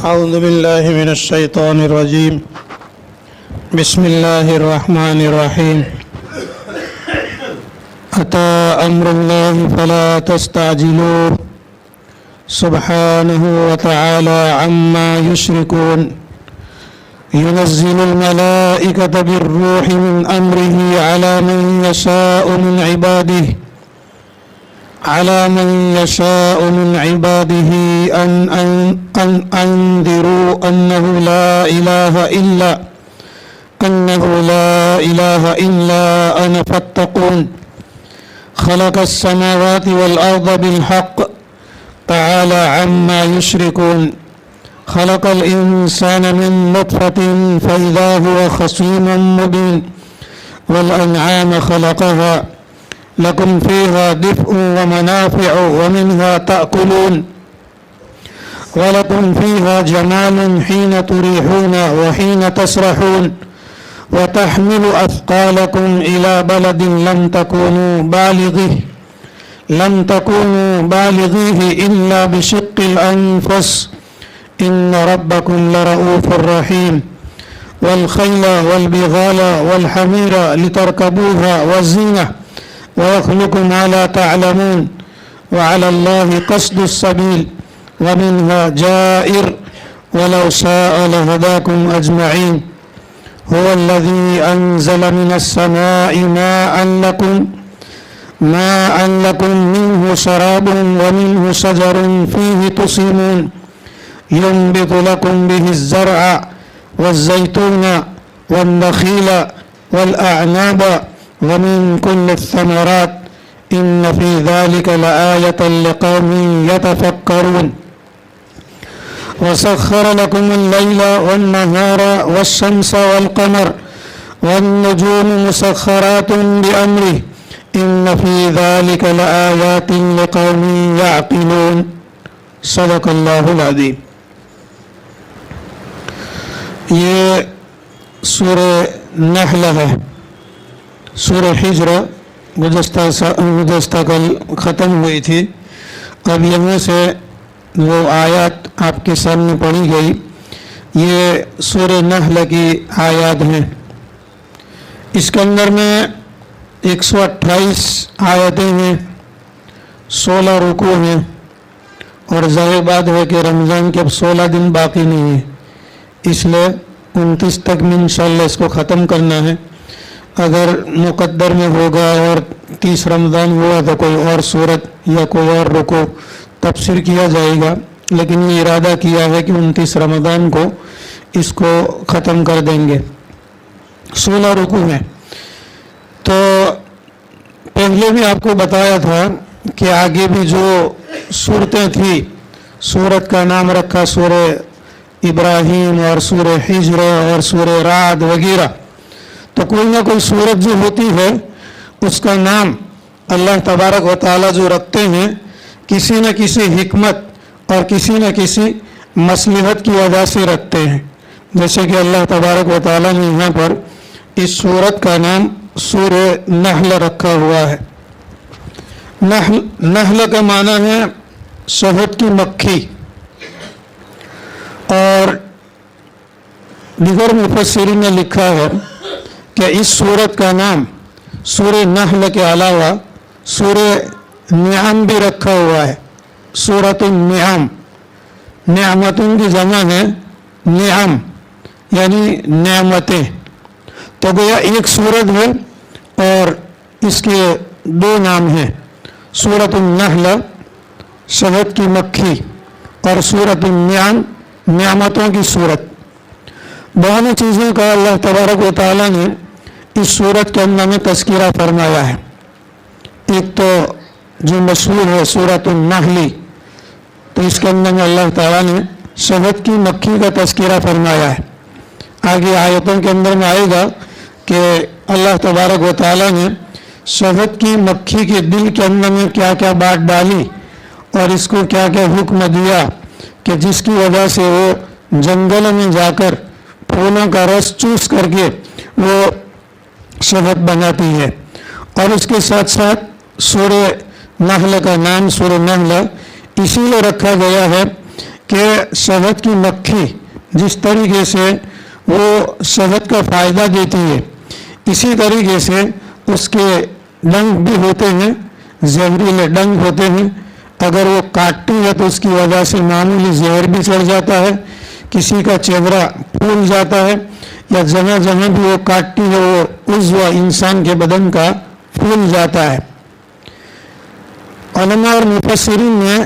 أعوذ بالله من الشيطان الرجيم بسم الله الرحمن الرحيم أتى أمر الله فلا تستعجلوه سبحانه وتعالى عما يشركون ينزل الملائكة بالروح من أمره على من يشاء من عباده أن أنذروا أنه لا إله إلا أنا فاتقون خلق السماوات والأرض بالحق تعالى عما يشركون خلق الإنسان من نطفة فإذا هو خصيم مبين والأنعام خلقها لكم فيها دفء ومنافع ومنها تأكلون ولكم فيها جمال حين تريحون وحين تسرحون وتحمل أثقالكم إلى بلد لم تكونوا بالغيه إلا بشق الأنفس إن ربكم لرؤوف رحيم والخيل والبغال والحمير لتركبوها والزينة ويخلق ما لا تعلمون وعلى الله قصد السبيل ومنها جائر ولو شاء لهداكم أجمعين هو الذي أنزل من السماء ماء لكم منه شراب ومنه شجر فيه تصيمون ينبت لكم به الزرع والزيتون والنخيل والأعناب ومن كل الثمرات إن في ذلك لآية لقوم يتفكرون وسخر لكم الليل والنهار والشمس والقمر والنجوم مسخرات بأمره إن في ذلك لآيات لقوم يعقلون صدق اللہ العظیم. یہ سورہ نحل ہے. سورہ ہجر گزشتہ کل ختم ہوئی تھی. اب یہاں سے وہ آیات آپ کے سامنے پڑھی گئی. یہ سورہ نحل کی آیات ہیں. اس کے اندر میں 128 آیتیں ہیں, 16 رکوع ہیں, اور ظاہر بات ہے کہ رمضان کے اب 16 دن باقی نہیں ہیں, اس لیے 29 تک میں انشاءاللہ اس کو ختم کرنا ہے. اگر مقدر میں ہوگا اور 30 رمضان ہوا تو کوئی اور صورت یا کوئی اور رکوع تفسیر کیا جائے گا, لیکن یہ ارادہ کیا ہے کہ 29 رمضان کو اس کو ختم کر دیں گے. 16 رکوع ہیں. تو پہلے بھی آپ کو بتایا تھا کہ آگے بھی جو صورتیں تھیں, سورت کا نام رکھا سورہ ابراہیم اور سورہ ہجر اور سورہ رعد وغیرہ. تو کوئی نہ کوئی صورت جو ہوتی ہے اس کا نام اللہ تبارک و تعالیٰ جو رکھتے ہیں کسی نہ کسی حکمت اور کسی نہ کسی مصلحت کی وجہ سے رکھتے ہیں. جیسے کہ اللہ تبارک و تعالیٰ نے یہاں پر اس صورت کا نام سورہ نحل رکھا ہوا ہے. نحل کا معنی ہے شہد کی مکھی, اور دیگر مفسرین نے لکھا ہے کہ اس سورت کا نام سورہ نحل کے علاوہ سورہ نعم بھی رکھا ہوا ہے. سورۃ النعم, نعمتوں کی جمع ہے نعم یعنی نعمتیں. تو گویا ایک سورت ہے اور اس کے 2 نام ہیں, سورۃ النحل شہد کی مکھی اور سورۃ النعم نعمتوں کی صورت. بہت چیزوں کا اللہ تبارک و تعالیٰ نے اس صورت کے اندر میں تذکرہ فرمایا ہے. ایک تو جو مشہور ہے سورۃ النحل, تو اس کے اندر میں اللہ تعالیٰ نے شہد کی مکھی کا تذکرہ فرمایا ہے. آگے آیتوں کے اندر میں آئے گا کہ اللہ تبارک و تعالیٰ نے شہد کی مکھی کے دل کے اندر میں کیا کیا بات ڈالی اور اس کو کیا کیا حکم دیا کہ جس کی وجہ سے وہ جنگل میں جا کر پھولوں کا رس چوس کر کے وہ شہد بناتی ہے. اور اس کے ساتھ ساتھ سورہ نحل کا نام سورہ نحل اسی لیے رکھا گیا ہے کہ शहद की मक्खी जिस तरीके से वो शहद का फ़ायदा देती है, इसी तरीके से उसके डंक भी होते हैं, जहरीले डंक होते हैं। अगर वो काटती है तो उसकी वजह से मामूली जहर भी चढ़ जाता है, किसी का चेहरा फूल जाता है, या जगह जगह भी वो काटती है वो उज़्व इंसान के बदन का फूल जाता है। उलमा और मुफस्सिरीन ने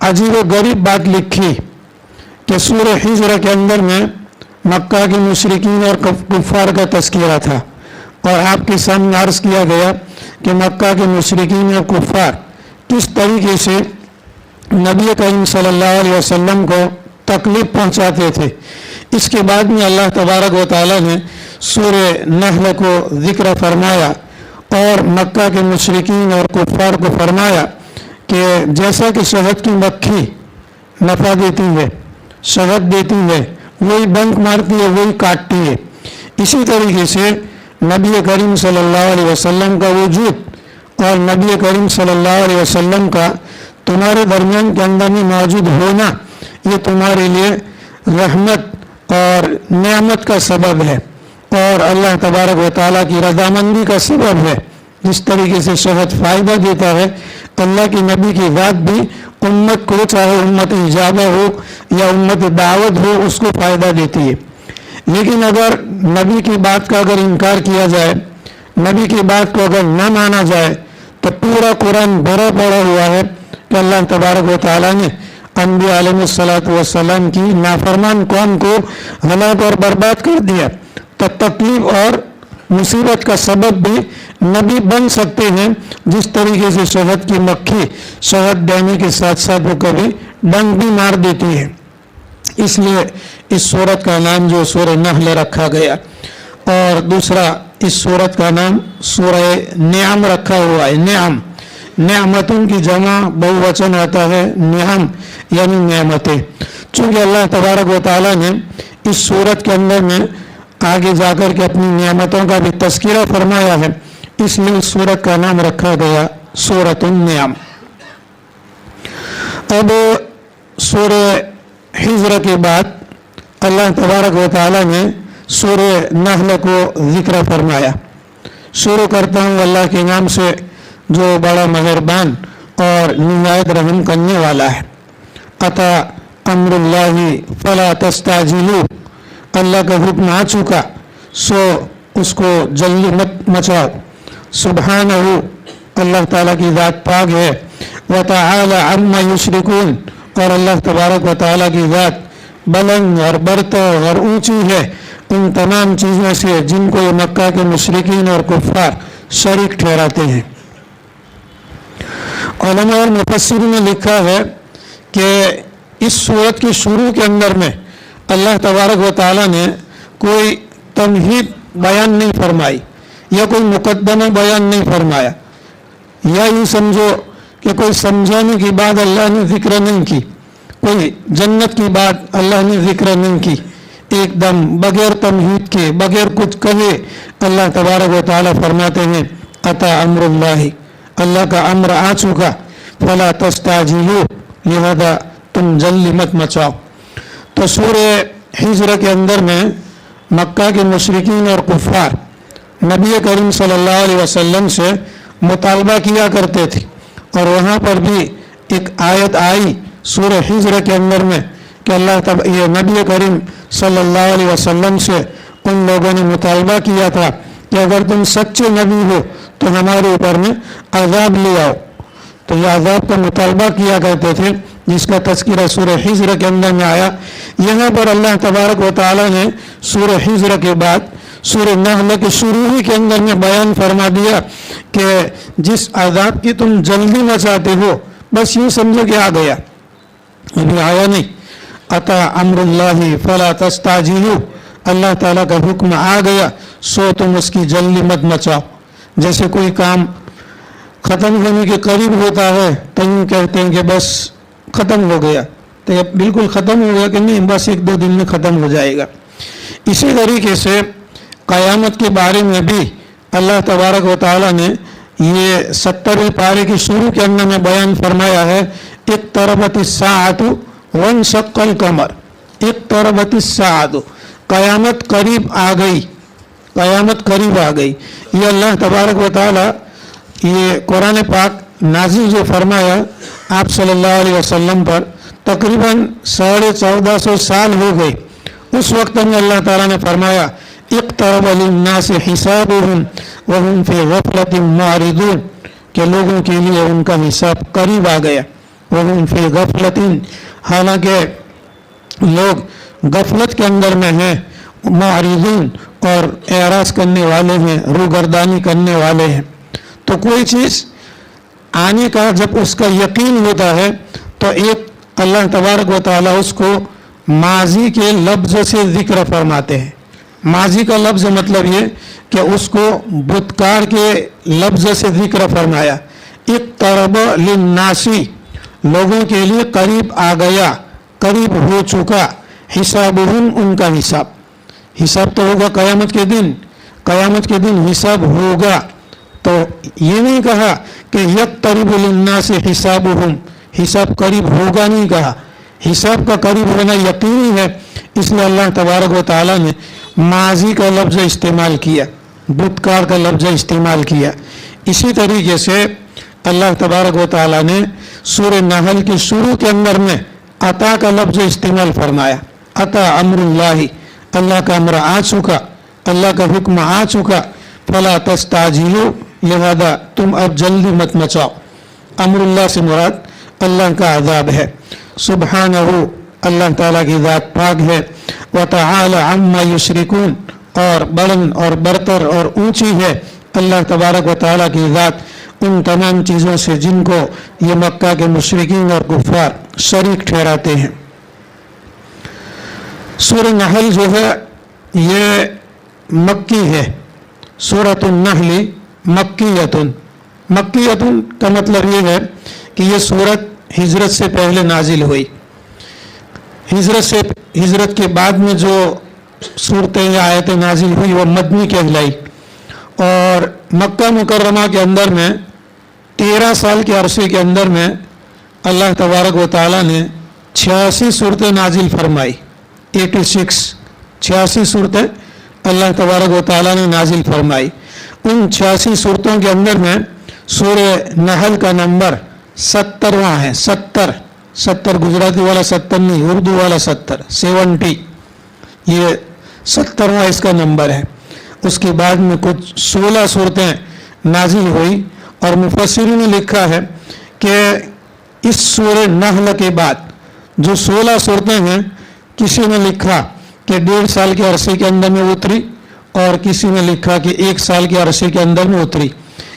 अजीब व गरीब बात लिखी कि सूरह हिज्र के अंदर में मक्का के मुशरिकीन और कुफ़ार का तज़किरा था, और आपके सामने अर्ज़ किया गया कि मक्का के मुशरिकीन और कुफ़ार किस तरीके से नबी करीम सल्लल्लाहु अलैहि वसल्लम को तकलीफ़ पहुंचाते थे। इसके बाद में अल्लाह तबारक व तआला ने सूरह नहल को ज़िक्र फरमाया और मक्का के मुशरिकीन और कुफ़ार को फरमाया कि जैसा कि शहद की मक्खी नफ़ा देती है, शहद देती है, वही डंक मारती है, वही काटती है, इसी तरीके से नबी करीम सल्लल्लाहु अलैहि वसल्लम का वजूद और नबी करीम सल्लल्लाहु अलैहि वसल्लम का तुम्हारे दरमियान के अंदर में मौजूद होना, ये तुम्हारे लिए रहमत और नेमत का सबब है और अल्लाह तबारक व तआला की रज़ामंदी का सबब है। जिस तरीके से शहद फ़ायदा देता है, अल्लाह की नबी की ज़ात भी उम्मत को, चाहे उम्मत इजाबा हो या उम्मत दावत हो, उसको फ़ायदा देती है। लेकिन अगर नबी की बात का अगर इनकार किया जाए, नबी की बात को अगर न माना जाए, तो पूरा कुरान भरा पड़ा हुआ है कि अल्लाह तबारक व तआला ने अंबिया अलैहिस्सलातु वस्सलाम की नाफरमान कौम को हलाक और बर्बाद कर दिया। तो तकलीफ और मुसीबत का सबब भी नबी बन सकते हैं, जिस तरीके से शहद की मक्खी शहद देने के साथ साथ वो कभी डंक भी मार देती है। इसलिए इस सूरत का नाम जो सूरह नहल रखा गया, और दूसरा इस सूरत का नाम सूरह नियाम रखा हुआ है। नियाम, नेमतों की जमा बहुवचन आता है, नियाम यानी नेमतें। चूँकि अल्लाह तबारक व तआला ने इस सूरत के अंदर में आगे जाकर के अपनी नेमतों का भी तज़किरा फरमाया है, इसलिए इस सूरत का नाम रखा गया सूरतुन नियाम। अब सूरह हिज्र के बाद अल्लाह तबारक व तआला ने सूरह नहल को ज़िक्र फरमाया। शुरू करता हूँ अल्लाह के नाम से जो बड़ा मेहरबान और निहायत रहम करने वाला है। अता अम्रुल्लाहि फला तस्ताजिलू, अल्लाह का हुक्म आ चुका सो उसको जल्दी मत मचाओ। सुब्हानहू, अल्लाह ताला की ज़ात पाक है। व तआला अम्मा युशरिकून, और अल्लाह तबारक व तआला की ज़ात बुलंद और बरतर और ऊंची है उन तमाम चीज़ों से जिनको ये मक्का के मुशरिकीन और कुफ़ार शरीक ठहराते हैं। उलमा और मुफस्सिरीन ने लिखा है कि इस सूरत के शुरू के अंदर में अल्लाह तबारक व तआला ने कोई तमहीद बयान नहीं फरमाई या कोई मुकद्दमा बयान नहीं फरमाया, या यूँ समझो कि कोई समझाने की बात अल्लाह ने जिक्र नहीं की, कोई जन्नत की बात अल्लाह ने जिक्र नहीं की। एकदम बगैर तमहीद के, बगैर कुछ कहे अल्लाह तबारक व तआला फरमाते हैं अता अम्रुल्लाहि, अल्लाह का अम्र आ चुका, फला तस्ताजिलू, लिहाजा तुम जल्दी मत मचाओ। तो सूरह हिज्र के अंदर में मक्का के मुशरिकीन और कुफ़ार नबी करीम सल्लल्लाहु अलैहि वसल्लम से मुतालबा किया करते थे, और वहाँ पर भी एक आयत आई सूरह हिज्र के अंदर में कि ये नबी करीम सल्लल्लाहु अलैहि वसल्लम से उन लोगों ने मुतालबा किया था कि अगर तुम सच्चे नबी हो तो हमारे ऊपर में अज़ाब ले आओ। तो ये अज़ाब का मुतालबा किया करते थे, जिसका तज़किरा सूरह हिज्र के अंदर में आया। यहाँ पर अल्लाह तबारक व तआला ने सूरह हिज्र के बाद सूरह नहल के शुरू ही के अंदर में बयान फरमा दिया कि जिस अज़ाब की तुम जल्दी मचाते हो, बस यूँ समझो कि आ गया, अभी आया नहीं। अता अम्रुल्लाहि फला तस्ताजिलू, अल्लाह ताला का हुक्म आ गया सो तुम उसकी जल्दी मत मचाओ। जैसे कोई काम ख़त्म होने के करीब होता है तो यूँ कहते हैं कि बस ख़त्म हो गया, तो ये बिल्कुल ख़त्म हो गया कि नहीं, बस एक दो दिन में ख़त्म हो जाएगा। इसी तरीके से क़यामत के बारे में भी अल्लाह तबारक व तआला ने ये 70वें पारे के शुरू के अंदर में बयान फरमाया है, इक़्तरबतिस साअतु वनशक्कल कमर, इक़्तरबतिस्साअत, क़यामत करीब आ गई, क़यामत करीब आ गई। ये अल्लाह तबारक व तआला ये कुरान पाक नाज़िल जो फरमाया आप सल्लल्लाहु अलैहि वसल्लम पर, तकरीबन 1450 साल हो गए। उस वक्त में अल्लाह ताला ने फरमाया इक़्तरब लिन्नासि हिसाबुहुम व हुम फ़ी गफ़लतिन मुअरिदून, कि लोगों के लिए उनका हिसाब करीब आ गया। व हुम फ़ी गफ़लतिन, हालांकि लोग गफलत के अंदर में हैं, मुअरिदून, और एराज करने वाले हैं, रूगर्दानी करने वाले हैं। तो कोई चीज़ आने का जब उसका यकीन होता है तो एक अल्लाह तबारक व तआला उसको माजी के लफ्ज़ से ज़िक्र फरमाते हैं। माजी का लफ्ज़ मतलब ये कि उसको भूतकाल के लफ्ज़ से ज़िक्र फरमाया। इक़्तरब लिन्नासी, लोगों के लिए करीब आ गया, करीब हो चुका, हिसाबुहुम, उनका हिसाब। हिसाब तो होगा क़यामत के दिन, क़यामत के दिन हिसाब होगा। तो ये नहीं कहा कि यक़्तरिबु लिन्नासि हिसाबुहुम, हिसाब करीब होगा नहीं कहा, हिसाब का करीब होना यकीनी है। इसलिए अल्लाह तबारक व तआला ने माजी का लफ्ज़ इस्तेमाल किया, भूतकाल का लफ्ज़ इस्तेमाल किया। इसी तरीके से अल्लाह तबारक व तआला ने सूरह नहल के शुरू के अंदर में अता का लफ्ज़ इस्तेमाल फरमाया। अता अम्रुल्लाहि, अल्लाह का अम्र आ चुका, अल्लाह का हुक्म आ चुका। फला तस्ताजिलू, लिहाजा तुम अब जल्दी मत मचाओ। अम्रुल्लाह से मुराद अल्लाह का अज़ाब है। सुब्हानहू, अल्लाह ताला की ज़ात पाक है। व तआला अम्मा युशरिकून, और बुलंद और बरतर और ऊंची है अल्लाह तबारक व तआला की ज़ात उन तमाम चीज़ों से जिनको ये मक्का के मुशरिकीन और कुफ़ार शरीक ठहराते हैं। सूरह नहल जो है ये मक्की है। सूरतुन नहल मक्कियतुन, मक्कियतुन का मतलब ये है कि ये सूरत हिजरत से पहले नाजिल हुई। हिजरत के बाद में जो सूरतें या आयतें नाजिल हुई वो मदनी कहलाई। और मक्का मुकर्रमा के अंदर में 13 साल के अरसे के अंदर में अल्लाह तबारक व तआला ने 86 सूरतें नाजिल फरमाई। 86 सूरतें अल्लाह तबारक व तआला ने नाजिल फरमाई। उन 86 सूरतों के अंदर में सूरह नहल का नंबर 70वां है। 70 गुजराती वाला 70 नहीं, उर्दू वाला 70, ये 70वां इसका नंबर है। उसके बाद में कुछ 16 सूरतें नाजिल हुई। और मुफस्सिरीन ने लिखा है कि इस सूरह नहल के बाद जो 16 सूरतें हैं, किसी ने लिखा कि 1.5 साल के अरसे के अंदर में उतरी, और किसी ने लिखा कि 1 साल के अरसे के अंदर में उतरी,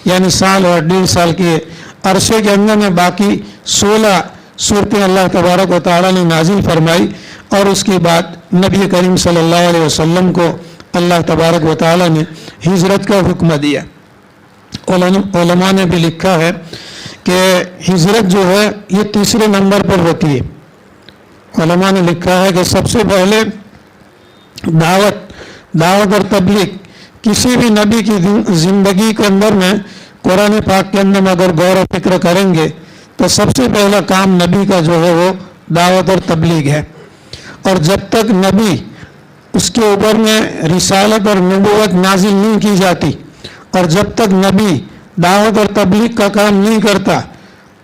यानी साल और 1.5 साल के अरसे के अंदर में बाकी 16 सूरतें अल्लाह तबारक व तआला ने नाजिल फरमाई। और उसके बाद नबी करीम सल्लल्लाहु अलैहि वसल्लम को अल्लाह तबारक व तआला ने हिजरत का हुक्म दिया। उलमा ने भी लिखा है कि हिजरत जो है ये तीसरे नंबर पर होती है। उलमा ने लिखा है कि सबसे पहले दावत और तबलीग, किसी भी नबी की ज़िंदगी के अंदर में कुरान पाक के अंदर में अगर गौर व फिक्र करेंगे तो सबसे पहला काम नबी का जो है वो दावत और तबलीग है। और जब तक नबी उसके ऊपर में रिसालत और नबूवत नाजिल नहीं की जाती, और जब तक नबी दावत और तबलीग का काम नहीं करता,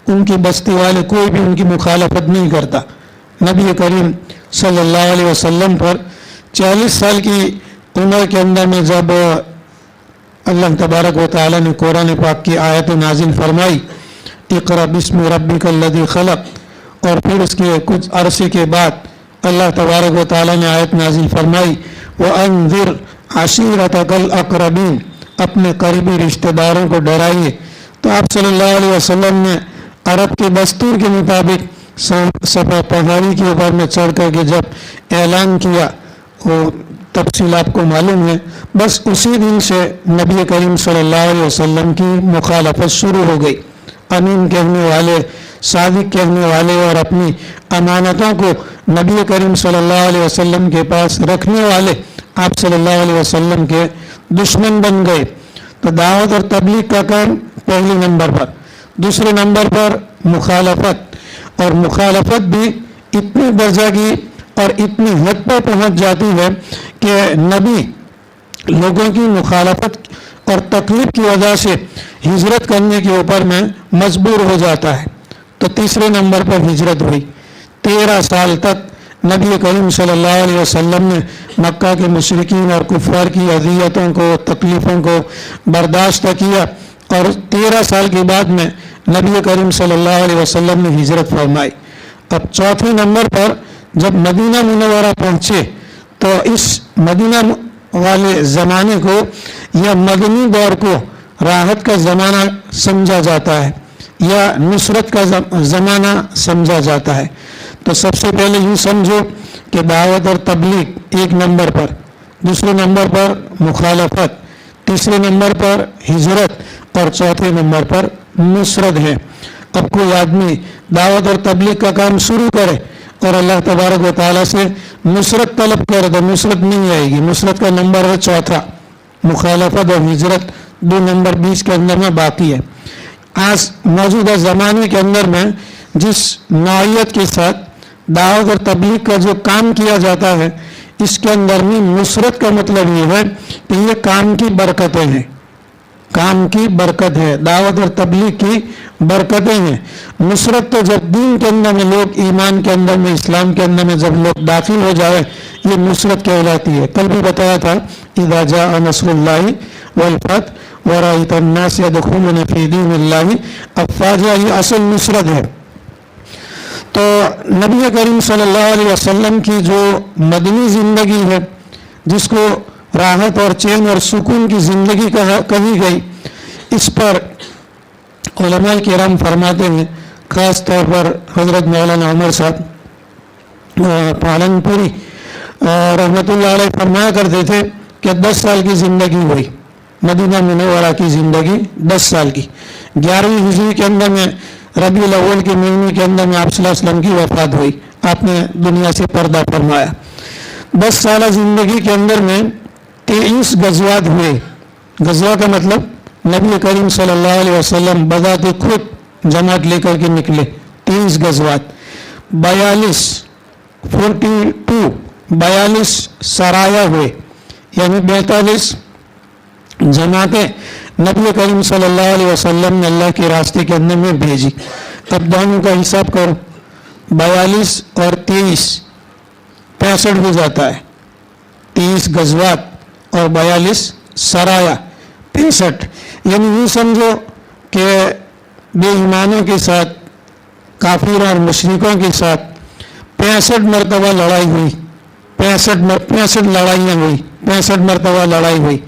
उनकी बस्ती वाले कोई भी उनकी मुखालफत नहीं करता। नबी करीम सल्लल्लाहु अलैहि वसल्लम पर 40 साल की उम्र के अंदर में जब अल्लाह तबारक व तआला ने कुरान पाक की आयत नाजिल फरमाई, इक़रा बिस्मि रब्बिकल्लज़ी खलक़, और फिर उसके कुछ अरसे के बाद अल्लाह तबारक व तआला ने आयत नाजिल फरमाई व अंज़िर अशीरतकल अक़रबीन, अपने करीबी रिश्तेदारों को डराइए। तो आप सल्लल्लाहु अलैहि वसल्लम ने अरब के दस्तूर के मुताबिक सफ़ा पहाड़ी के ऊपर में चढ़ कर के जब ऐलान किया, वो तफसील आपको मालूम है। बस उसी दिन से नबी करीम सल्लल्लाहु अलैहि वसल्लम की मुखालफत शुरू हो गई। अमीन कहने वाले, सादिक कहने वाले और अपनी अमानतों को नबी करीम सल्लल्लाहु अलैहि वसल्लम के पास रखने वाले आप सल्लल्लाहु अलैहि वसल्लम के दुश्मन बन गए। तो दावत और तबलीग का काम पहले नंबर पर, दूसरे नंबर पर मुखालफत, और मुखालफत भी इतने दर्जा की और इतनी हद पर पहुंच जाती है कि नबी लोगों की मुखालफत और तकलीफ की वजह से हिजरत करने के ऊपर में मजबूर हो जाता है। तो तीसरे नंबर पर हिजरत हुई। 13 साल तक नबी करीम सल्लल्लाहु अलैहि वसल्लम ने मक्का के मुशरिकीन और कुफार की अज़ियतों को, तकलीफ़ों को बर्दाश्त किया और 13 साल के बाद में नबी करीम सल्लल्लाहु अलैहि वसल्लम ने हिजरत फरमाई। अब चौथे नंबर पर जब मदीना मुनव्वरा पहुँचे तो इस मदीना वाले ज़माने को या मदनी दौर को राहत का ज़माना समझा जाता है या नुसरत का ज़माना समझा जाता है। तो सबसे पहले यूँ समझो कि दावत और तबलीग एक नंबर पर, दूसरे नंबर पर मुखालफत, तीसरे नंबर पर हिजरत और चौथे नंबर पर नुसरत है। अब कोई आदमी दावत और तबलीग का काम शुरू करे और अल्लाह तबारक व तआला से नुसरत तलब करे तो नुसरत नहीं आएगी। नुसरत का नंबर है चौथा, मुखालफत और हिजरत 2 नंबर 20 के अंदर में बाकी है। आज मौजूदा ज़माने के अंदर में जिस नौइयत के साथ दावत और तबलीग का जो काम किया जाता है, इसके अंदर में नुसरत का मतलब ये है कि ये काम की बरकतें हैं, काम की बरकत है, दावत और तबलीग की बरकतें हैं। नुसरत तो जब दीन के अंदर में लोग, ईमान के अंदर में, इस्लाम के अंदर में जब लोग दाखिल हो जाए, ये नुसरत कहलाती है। कल भी बताया था, इज़ा जाअ नस्रुल्लाहि वल फतह व रअयत अन्नास यदखुलूना फी दीनिल्लाहि अफ़वाजा, ये असल नुसरत है। तो नबी करीम सल्लल्लाहु अलैहि वसल्लम की जो मदनी ज़िंदगी है, जिसको राहत और चैन और सुकून की ज़िंदगी कही गई, इस पर उलमा किराम फरमाते हैं, ख़ास तौर पर हज़रत मौलाना उमर साहब पालनपुरी रहमतुल्लाह अलैह फरमाया करते थे कि 10 साल की ज़िंदगी हुई, मदीना मुनव्वरा की ज़िंदगी 10 साल की। 11वीं हिजरी के अंदर में रबीउल अव्वल के महीने के अंदर में आप सल्लल्लाहु अलैहि वसल्लम की वफ़ात हुई, आपने दुनिया से पर्दा फरमाया। 10 साल ज़िंदगी के अंदर में 23 गज़वात हुए। गज़वा का मतलब नबी करीम सल्लल्लाहु अलैहि वसल्लम बज़ाते खुद जमात लेकर के निकले, 23 गज़वात। 42 सराया हुए, यानी 42 जमातें नबी करीम सल्लल्लाहु अलैहि वसल्लम ने अल्लाह के रास्ते के अंदर में भेजी। अब दोनों का हिसाब करो, 42 और 23 65 हो जाता है। 23 गज़वात और 42 सराया 65, यानी यूँ समझो कि बेईमानों के साथ, काफिरों और मुशरिकों के साथ 65 मरतबा लड़ाई हुई, 65 लड़ाइयाँ हुई, 65 मरतबा लड़ाई हुई।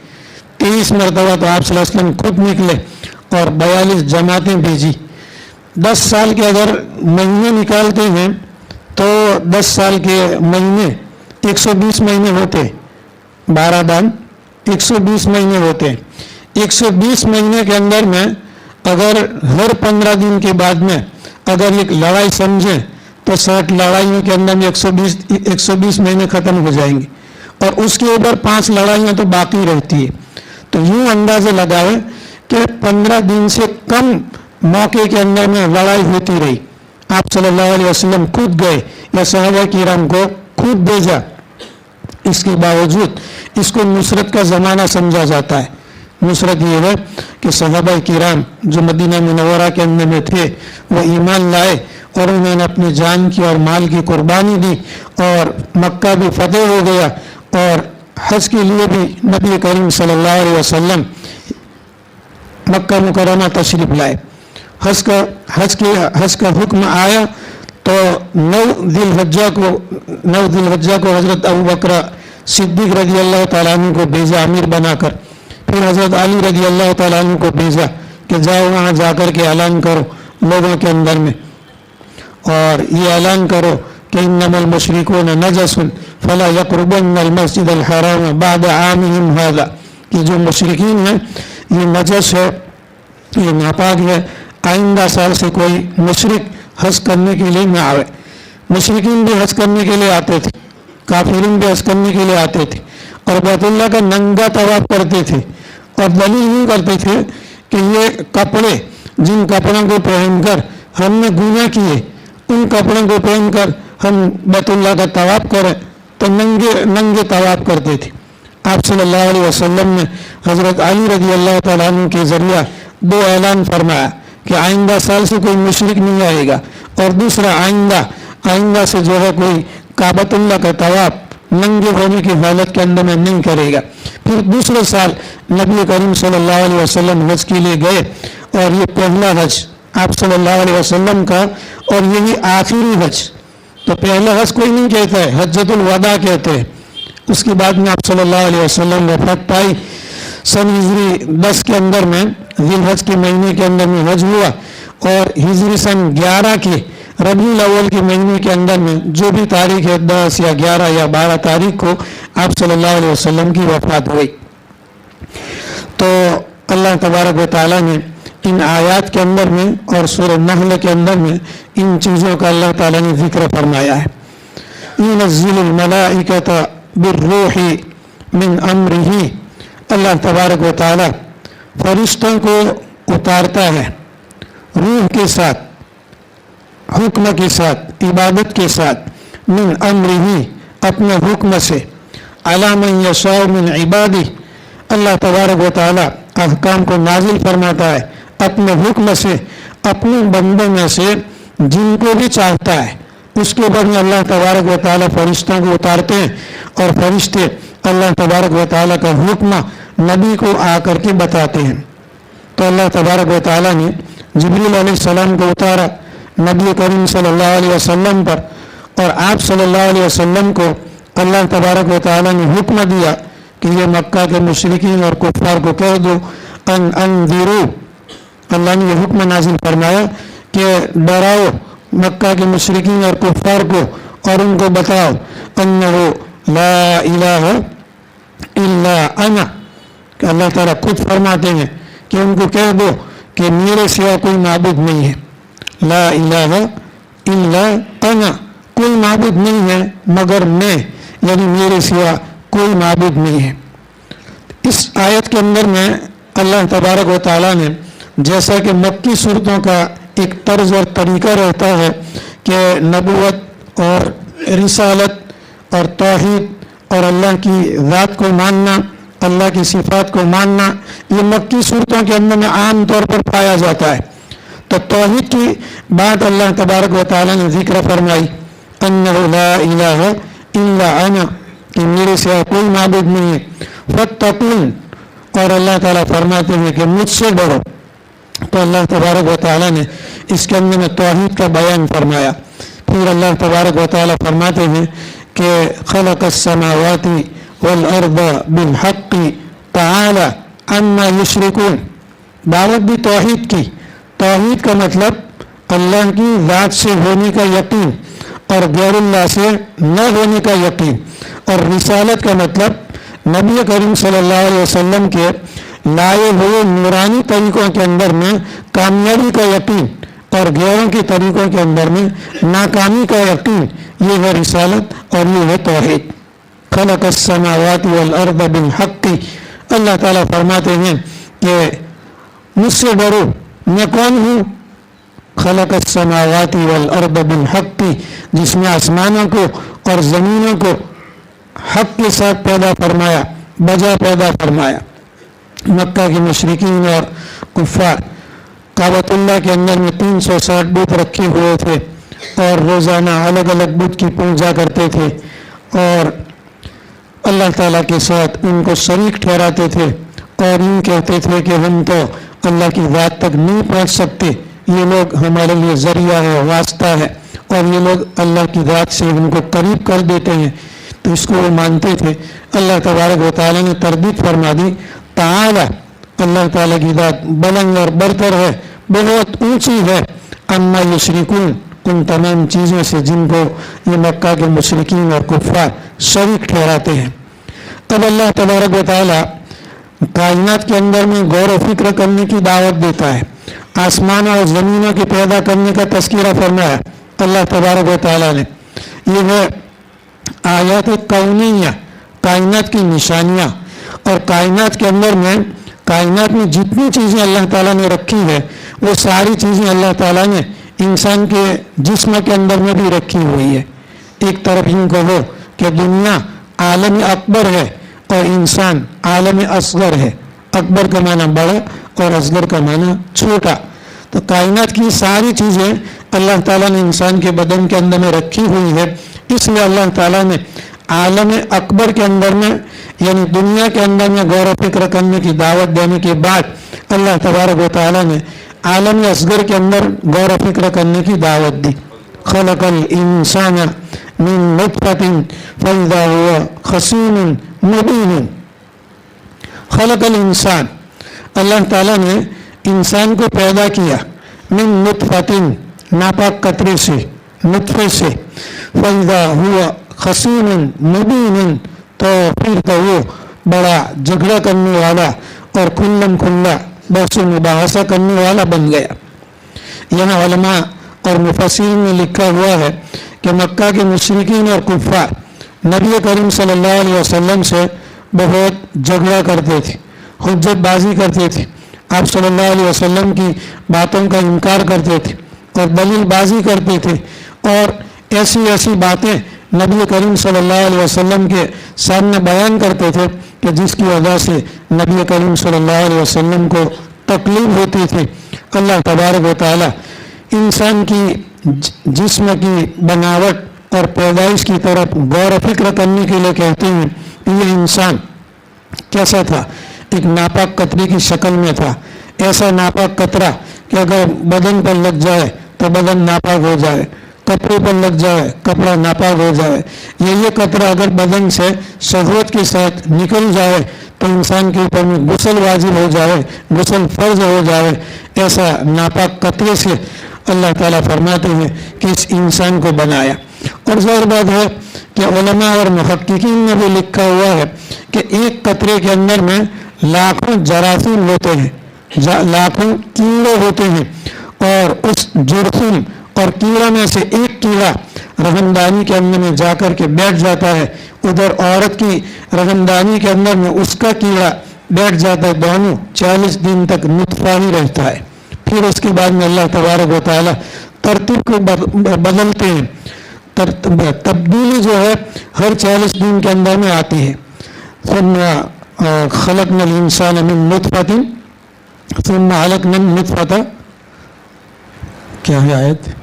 23 मरतबा तो आप सल्लल्लाहु अलैहि वसल्लम खुद निकले और 42 जमातें भेजी। 10 साल के अगर महीने निकालते हैं तो 10 साल के महीने 120 महीने होते, 12 दान 120 महीने होते। 120 महीने के अंदर में अगर हर 15 दिन के बाद में अगर एक लड़ाई समझें तो 60 लड़ाइयों के अंदर में 120 महीने ख़त्म हो जाएंगे और उसके ऊपर 5 लड़ाइयाँ तो बाकी रहती है। तो यूँ अंदाज़ा लगाए कि 15 दिन से कम मौके के अंदर में लड़ाई होती रही। आप सल्लल्लाहु अलैहि वसल्लम खुद गए या सहाबा किराम को खुद भेजा, इसके बावजूद इसको नुसरत का ज़माना समझा जाता है। नुसरत ये है कि सहाबा किराम जो मदीना मुनव्वरा के अंदर में थे वो ईमान लाए और उन्होंने अपनी जान की और माल की कुर्बानी दी और मक्का भी फतेह हो गया और हज के लिए भी नबी करीम सल्लल्लाहु अलैहि वसल्लम मक्का मुकर्रमा तशरीफ लाए। हज का हुक्म आया तो 9 ज़िलहज्जा को हज़रत अबू बकर सिद्दीक़ रज़ी अल्लाह तआला अन्हु को भेजा अमीर बनाकर। फिर हज़रत अली रज़ी अल्लाह तआला अन्हु को भेजा कि जाओ वहाँ जाकर के ऐलान करो लोगों के अंदर में और ये ऐलान करो कि इन्नमल मुशरिकून नजसुन फला यक़रबुन्नल मस्जिदल हराम बाद आमिहिम हाज़ा, कि जो मुशरिकीन हैं ये नजस है, ये नापाक है, आइंदा साल से कोई मुशरिक हज करने के लिए न आवे। मुशरिकीन भी हज करने के लिए आते थे, काफिरीन भी हज करने के लिए आते थे और बैतुल्लाह का नंगा तवाफ करते थे और दलील यूँ करते थे कि ये कपड़े, जिन कपड़ों को पहनकर हमने गुनाह किए, उन कपड़ों को पहनकर ہم بیت اللہ کا طواف کریں تو ننگے طواف کرتے تھے. آپ صلی اللہ علیہ وسلم نے حضرت علی رضی اللہ تعالیٰ عنہ کے ذریعہ 2 اعلان فرمایا کہ آئندہ سال سے کوئی مشرک نہیں آئے گا، اور دوسرا آئندہ سے جو ہے کوئی کعبۃ اللہ کا طواف ننگے ہونے کی حالت کے اندر میں نہیں کرے گا. پھر دوسرے سال نبی کریم صلی اللہ علیہ وسلم حج کے لیے گئے، اور یہ پہلا حج آپ صلی اللہ علیہ وسلم کا اور یہی آخری حج. تو پہلا حج کوئی نہیں کہتا ہے، حجۃ الوداع کہتے ہیں. اس کے بعد میں آپ صلی اللہ علیہ وسلم وفات پائی. سن ہجری 10 کے اندر میں ذی الحج کے مہینے کے اندر میں حج ہوا، اور ہجری سن 11 کے ربیع الاول کے مہینے کے اندر میں جو بھی تاریخ ہے 10 یا 11 یا 12 تاریخ کو آپ صلی اللہ علیہ وسلم کی وفات ہوئی. تو اللہ تبارک و تعالیٰ نے ان آیات کے اندر میں اور سورہ نحل کے اندر میں ان چیزوں کا اللہ تعالیٰ نے ذکر فرمایا ہے. ينزل الملائکۃ بالروح من امرہ، اللہ تبارک و تعالیٰ فرشتوں کو اتارتا ہے روح کے ساتھ، حکم کے ساتھ، عبادت کے ساتھ، من امرہ اپنے حکم سے، علی من یشاء من عبادہ، اللہ تبارک و تعالیٰ احکام کو نازل فرماتا ہے اپنے حکم سے اپنے بندوں میں سے جن کو بھی چاہتا ہے. اس کے بعد میں اللہ تبارک و تعالیٰ فرشتوں کو اتارتے ہیں، اور فرشتے اللہ تبارک و تعالیٰ کا حکم نبی کو آ کر کے بتاتے ہیں. تو اللہ تبارک و تعالیٰ نے جبریل علیہ السلام کو اتارا نبی کریم صلی اللہ علیہ وسلم پر، اور آپ صلی اللہ علیہ وسلم کو اللہ تبارک و تعالیٰ نے حکم دیا کہ یہ مکہ کے مشرکین اور کفار کو کہہ دو ان انذروا، اللہ نے یہ حکم نازل فرمایا کہ ڈراؤ مکہ کے مشرکین اور کفار کو، اور ان کو بتاؤ انہ لا الہ الا انا، کہ اللہ تعالیٰ خود فرماتے ہیں کہ ان کو کہہ دو کہ میرے سوا کوئی معبود نہیں ہے. لا الہ الا انا، کوئی معبود نہیں ہے مگر میں، یعنی میرے سوا کوئی معبود نہیں ہے. اس آیت کے اندر میں اللہ تبارک و تعالیٰ نے، جیسا کہ مکی صورتوں کا ایک طرز اور طریقہ رہتا ہے کہ نبوت اور رسالت اور توحید اور اللہ کی ذات کو ماننا، اللہ کی صفات کو ماننا، یہ مکی صورتوں کے اندر میں عام طور پر پایا جاتا ہے. تو توحید کی بات اللہ تبارک و تعالیٰ نے ذکر فرمائی، انہ لا الہ الا انا، کہ میرے سوا کوئی معبود نہیں ہے. فاتقون، اور اللہ تعالیٰ فرماتے ہیں کہ مجھ سے ڈرو. تو اللہ تبارک و تعالیٰ نے اس کے اندر میں توحید کا بیان فرمایا. پھر اللہ تبارک و تعالیٰ فرماتے ہیں کہ خلق السماوات والارض بالحق تعالی عما یشرکون، دعوت بھی توحید کی. توحید کا مطلب اللہ کی ذات سے ہونے کا یقین اور غیر اللہ سے نہ ہونے کا یقین، اور رسالت کا مطلب نبی کریم صلی اللہ علیہ وسلم کے لائے ہوئے نورانی طریقوں کے اندر میں کامیابی کا یقین اور غیروں کے طریقوں کے اندر میں ناکامی کا یقین. یہ ہے رسالت اور یہ ہے توحید. خلق السماوات والارض بالحق، اللہ تعالیٰ فرماتے ہیں کہ مجھ سے ڈرو، میں کون ہوں؟ خلق السماوات والارض بالحق، جس نے آسمانوں کو اور زمینوں کو حق کے ساتھ پیدا فرمایا، بجا پیدا فرمایا. مکہ کے مشرکین اور کفار کعبۃ اللہ کے اندر میں 360 بت رکھے ہوئے تھے، اور روزانہ الگ الگ بت کی پوجا کرتے تھے، اور اللہ تعالیٰ کے ساتھ ان کو شریک ٹھہراتے تھے، اور یوں کہتے تھے کہ ہم تو اللہ کی ذات تک نہیں پہنچ سکتے، یہ لوگ ہمارے لیے ذریعہ ہے، واسطہ ہے، اور یہ لوگ اللہ کی ذات سے ان کو قریب کر دیتے ہیں. تو اس کو وہ مانتے تھے. اللہ تبارک و تعالیٰ نے تردید فرما دی. تعالی، اللہ تعالیٰ کی ذات بلند اور برتر ہے، بہت اونچی ہے. اما یشرکون، ان تمام چیزوں سے جن کو یہ مکہ کے مشرکین اور کفار شریک ٹھہراتے ہیں. تب اللہ تبارک و تعالیٰ کائنات کے اندر میں غور و فکر کرنے کی دعوت دیتا ہے. آسمان اور زمینوں کے پیدا کرنے کا تذکرہ فرمایا اللہ تبارک و تعالیٰ نے. یہ ہے آیات کونیہ، کائنات کی نشانیاں. اور کائنات کے اندر میں، کائنات میں جتنی چیزیں اللہ تعالیٰ نے رکھی ہے وہ ساری چیزیں اللہ تعالیٰ نے انسان کے جسم کے اندر میں بھی رکھی ہوئی ہے. एक तरफ यूं कहो कि दुनिया आलम अकबर है और इंसान आलम असगर है। अकबर का माना बड़ा और असगर का माना छोटा। तो कायनात की सारी चीज़ें अल्लाह ताला ने इंसान के बदन के अंदर में रखी हुई है। इसलिए अल्लाह ताला ने आलम अकबर के अंदर में यानी दुनिया के अंदर में गौर फिक्र करने की दावत देने के बाद अल्लाह तबारक व तआला ने आलम असगर के अंदर गौर फिक्र करने की दावत दी। खलकल इंसान मिन नुतफतिन फइज़ा हुवा खसीमुन मुबीन। खलकल इंसान, अल्लाह ताला ने इंसान को पैदा किया मिन नुतफतिन, नापाक कतरे से, नुतफे से, फइज़ा हुवा खसीमुन मुबीन, तो फिर तो वो बड़ा झगड़ा करने वाला और खुल्लम खुल्ला बहुत से मुबाहसा करने वाला बन गया। यहाँ उलमा और मुफस्सिरीन में लिखा हुआ है कि मक्का के मुशरिकीन और कुफ़ार नबी करीम सल्लल्लाहु अलैहि वसल्लम से बहुत झगड़ा करते थे, हुज्जतबाजी करते थे, आप सल्लल्लाहु अलैहि वसल्लम की बातों का इनकार करते थे और दलीलबाजी करते थे और ऐसी ऐसी बातें नबी करीम सल्लल्लाहु अलैहि वसल्लम के सामने बयान करते थे कि जिसकी वजह से नबी करीम सल्लल्लाहु अलैहि वसल्लम को तकलीफ होती थी। अल्लाह तबारक व तआला इंसान की जिस्म की बनावट और पैदाइश की तरफ गौर फिक्र करने के लिए कहते हैं कि ये इंसान कैसा था, एक नापाक कतरे की शक्ल में था। ऐसा नापाक कतरा कि अगर बदन पर लग जाए तो बदन नापाक हो जाए, कपड़े पर लग जाए कपड़ा नापाक हो जाए। ये कतरा अगर बदन से शहवत के साथ निकल जाए तो इंसान के ऊपर में गुस्ल वाजिब हो जाए, गुस्ल फर्ज हो जाए। ऐसा नापाक कतरे से अल्लाह ताला फरमाते हैं कि इस इंसान को बनाया। और ज़ाहिर बात है कि उलमा और मुहक्किकीन में भी लिखा हुआ है कि एक कतरे के अंदर में लाखों जरासीम होते हैं, लाखों कीड़े होते हैं और उस जुर्सुम और कीड़ा में से एक कीड़ा रहमदानी के अंदर में जाकर के बैठ जाता है, उधर औरत की रहमदानी के अंदर में उसका कीड़ा बैठ जाता है। दोनों 40 दिन तक नुतफा ही रहता है। फिर उसके बाद में अल्लाह तबारक व तआला तरतीब को बदलते हैं। तब्दीली जो है हर 40 दिन के अंदर में आती है। खलक़नल इंसान मिन नुतफ़तिन सुम्मा अलक़नल नुतफ़ता, क्या है आयत?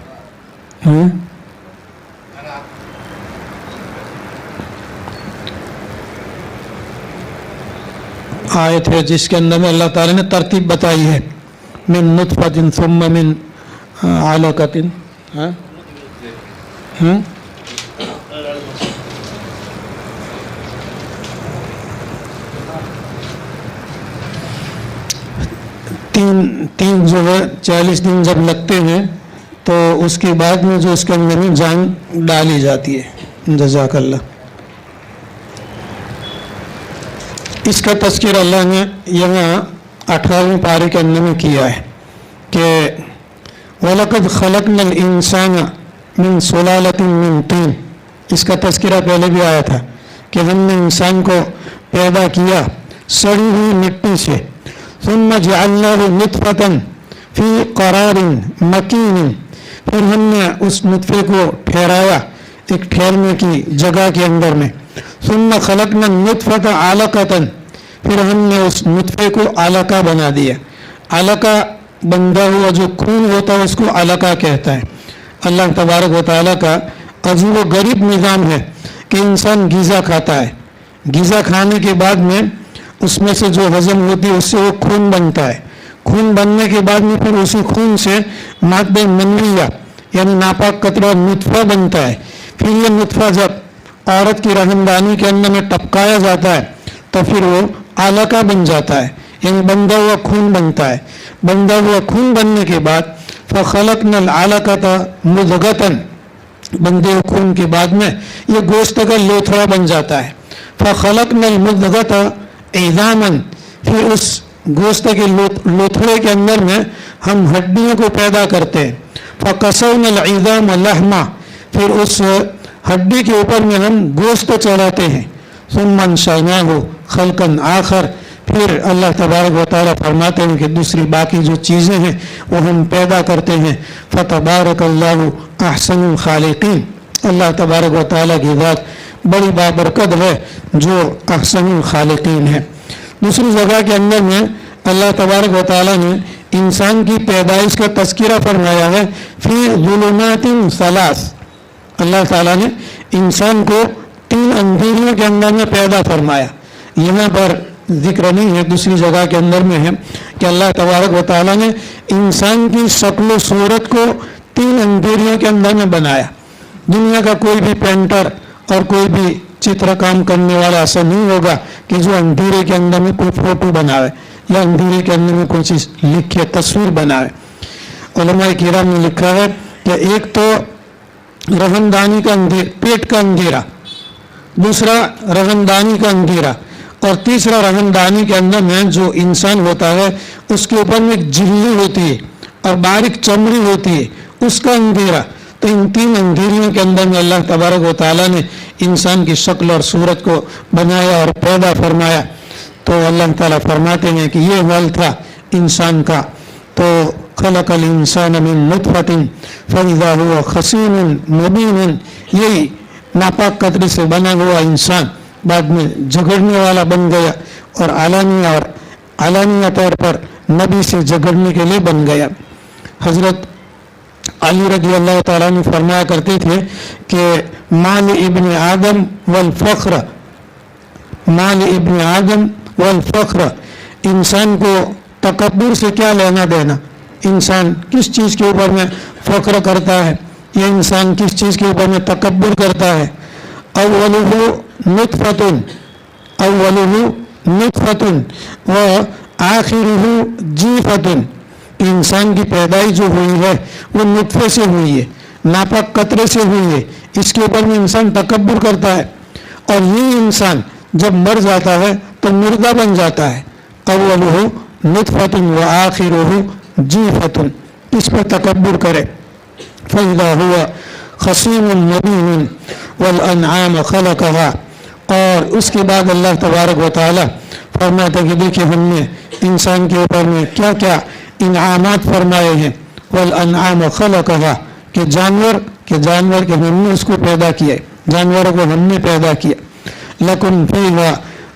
आयत है जिसके अंदर में अल्लाह ताला ने तरतीब बताई है, मिन नुतफ़तिन सुम्मा मिन अलक़तिन। तीन जो है 40 दिन जब लगते हैं तो उसके बाद में जो उसके अंदर में जान डाली जाती है। जज़ाकल्लाह। इसका तज़किरा अल्लाह ने यहाँ 18वें पारे के अंदर में किया है कि वलक़द खलक़नल इंसान मिन सुलालतिन मिन तीन। इसका तज़किरा पहले भी आया था कि हमने इंसान को पैदा किया सड़ी हुई मिट्टी से। सुम्मा जअलनाहु नुतफ़तन फ़ी क़रारिन मकीन, फिर हमने उस नुतफ़े को ठहराया एक ठहरने की जगह के अंदर में। सुम्मा खलक़ना नुतफ़ता अलक़तन, फिर हमने उस नुतफ़े को अलका बना दिया। अलका बंधा हुआ जो खून होता है उसको अलका कहता है। अल्लाह तबारक व तआला का अजीब व गरीब निज़ाम है कि इंसान ग़िज़ा खाता है, ग़िज़ा खाने के बाद में उसमें से जो हज़म होती है उससे वो खून बनता है। खून बनने के बाद में फिर उसी खून से मादे मनविया यानी नापाक कतरा नुतफ़ा बनता है। फिर ये नुतफ़ा जब औरत की रहमदानी के अंदर में टपकाया जाता है तो फिर वो अलका बन जाता है, यानी बंधा हुआ खून बनता है। बंधा हुआ खून बनने के बाद फ़ख़लक़नल अलक़ता मुज़ग़तन, बंधे हुए खून के बाद में ये गोश्त का लोथड़ा बन जाता है। फ़ख़लक़नल मुज़ग़ता इज़ामन, फिर उस गोश्त के लोथड़े के अंदर में हम हड्डियों को पैदा करते हैं। फ़क़सौनल इज़ाम लहमा, फिर उस हड्डी के ऊपर में हम गोश्त चढ़ाते हैं। सुम्मा अंशअनाहु खल्क़न आखर, फिर अल्लाह तबारक व तआला फरमाते हैं कि दूसरी बाकी जो चीज़ें हैं वो हम पैदा करते हैं। फ़तबारकल्लाहु अहसनुल खालिक़ीन, अल्लाह तबारक व तआला की ज़ात बड़ी बाबरकत है जो अहसनुल खालिकीन है। दूसरी जगह के अंदर में अल्लाह तबारक व तआला ने इंसान की पैदाइश का तज़किरा फरमाया है फी ज़ुलुमातिन सलास। अल्लाह ताला ने इंसान को 3 अंधेरियों के अंदर में पैदा फरमाया। यहाँ पर जिक्र नहीं है, दूसरी जगह के अंदर में है कि अल्लाह तबारक व तआला ने इंसान की शक्ल सूरत को 3 अंधेरियों के अंदर में बनाया। दुनिया का कोई भी पेंटर और कोई भी चित्र काम करने वाला ऐसा नहीं होगा कि जो अंधेरे के अंदर में कोई फोटो बनावे या अंधेरे के अंदर में कोई चीज़ लिखे, तस्वीर बनावे। उलमाए किराम ने लिखा है कि एक तो रहमदानी का अंधेरा, पेट का अंधेरा, दूसरा रहमदानी का अंधेरा, और तीसरा रहमदानी के अंदर में जो इंसान होता है उसके ऊपर में एक झिल्ली होती है और बारीक चमड़ी होती है, उसका अंधेरा। तो इन 3 अंधेरियों के अंदर में अल्लाह तबारक व तआला ने इंसान की शक्ल और सूरत को बनाया और पैदा फरमाया। तो अल्लाह ताला फरमाते हैं कि ये हल था इंसान का। तो खलकल इंसान मिन नुतफतिन फइज़ा हुवा खसीमुन मुबीन, यही नापाक कतरे से बना हुआ इंसान बाद में झगड़ने वाला बन गया और आलानिया तौर पर नबी से झगड़ने के लिए बन गया। हजरत अली रज़ी अल्लाह ताला ने फरमाया करते थे कि माल इब्न आदम वल फ़ख्र, माल इब्न आदम वल फ़ख्र, इंसान को तकब्बुर से क्या लेना देना। इंसान किस चीज़ के ऊपर में फ़ख्र करता है या इंसान किस चीज़ के ऊपर में तकब्बुर करता है। अव्वलुहु नुतफ़तुन, अव्वलुहु नुतफ़तुन व आखिरुहु जीफ़तुन, इंसान की पैदाइश जो हुई है वो नुतफ़े से हुई है, नापाक कतरे से हुई है, इसके ऊपर में इंसान तकब्बुर करता है और ये इंसान जब मर जाता है तो मुर्दा बन जाता है। अव्वलुहु नुतफ़तुन व आखिरुहु जीफ़तुन, इस पर तकब्बुर करे। फ़इज़ा हुवा खसीमुन मुबीन वल अनआम खलक़हा, और उसके बाद अल्लाह तबारक व तआला फरमाता कि देखिए हमने इंसान के ऊपर में क्या क्या इनामात फरमाए हैं। वल अनआम खलक़हा, कि जानवर के हमने उसको पैदा किया, जानवरों को हमने पैदा किया। लकुम फ़ीहा